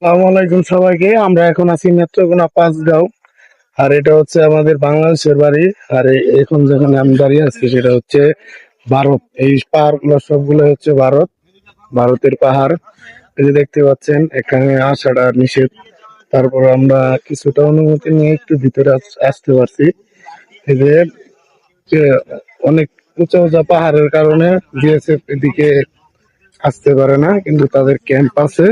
আসসালামু আলাইকুম সবাইকে। আমরা এখন আছি নেত্রকোনা পাঁচগাঁও। আর এটা হচ্ছে আমাদের বাংলাদেশের বাড়ি। আর এখন যেখানে আমি দাঁড়িয়ে আছি সেটা হচ্ছে ভারত। এই পাহাড় গুলো সবগুলো হচ্ছে ভারতের পাহাড়। এই যে দেখতে পাচ্ছেন এখানে আসাটা নিষেধ। তারপর আমরা কিছুটা অনুমতি নিয়ে একটু ভিতরে আসতে পারছি। এই যে অনেক উঁচা উঁচা পাহাড়ের কারণে বিএসএফ এদিকে আসতে পারে না, কিন্তু তাদের ক্যাম্প আছে।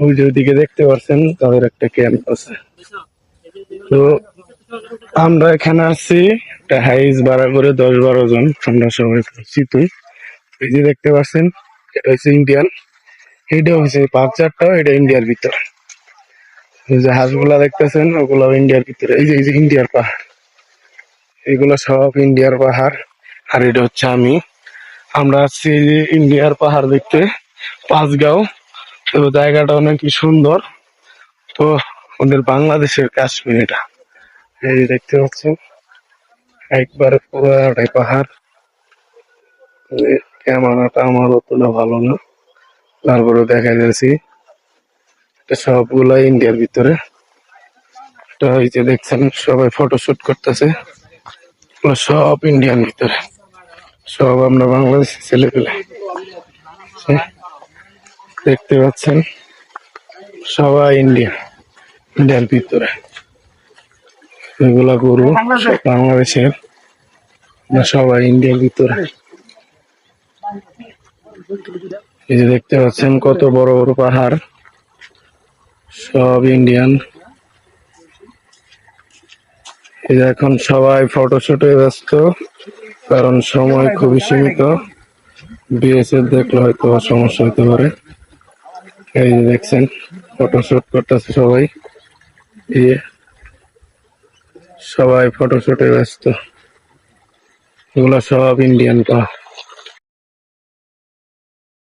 ওই যে ওইদিকে দেখতে পাচ্ছেন তাদের একটা ক্যাম্প আছে। তো আমরা এখানে আসছি একটা হাইস ভাড়া করে 10-12 জন আমরা সবাই পরিচিত। এই যে দেখতে পাচ্ছেন এটা হচ্ছে ইন্ডিয়ান, এটা হচ্ছে পাকচারটাও এটা ইন্ডিয়ার ভিতর। এই যে হাঁসগুলা দেখতেছেন ওগুলো ইন্ডিয়ার ভিতরে। এই যে ইন্ডিয়ার পাহাড়, এগুলো সব ইন্ডিয়ার পাহাড়। আর এটা হচ্ছে আমরা আসছি এই যে ইন্ডিয়ার পাহাড় দেখতে, পাঁচগাঁও। তো জায়গাটা অনেক সুন্দর। তো ওদের বাংলাদেশের কাশ্মীর এটা। এই যে দেখতে পাচ্ছেন একবারে পুরোটাই পাহাড়। ক্যামেরাটা আমার অতটা ভালো না, তারপরে দেখা যাচ্ছি এটা সবগুলা ইন্ডিয়ার ভিতরে। এটা এই যে দেখছেন সবাই ফটোশুট করতেছে, সব ইন্ডিয়ান ভিতরে। সব আমরা বাংলাদেশি ছেলে পেলে দেখতে পাচ্ছেন, সবাই ইন্ডিয়ার ভিতরে। এগুলা গরু বাংলাদেশের না, সবাই ইন্ডিয়ার ভিতরে। এই যে দেখতে পাচ্ছেন কত বড় বড় পাহাড়, সব ইন্ডিয়ান। এই যে এখন সবাই ফটোশুটে ব্যস্ত, কারণ সময় খুবই সীমিত। বিএসএফ দেখলে হয়তো সমস্যা হতে পারে। এই যে দেখছেন ফটোশুট করতেছে সবাই, সবাই ফটোশুটে ব্যস্ত। এগুলো সব ইন্ডিয়ান পাহাড়।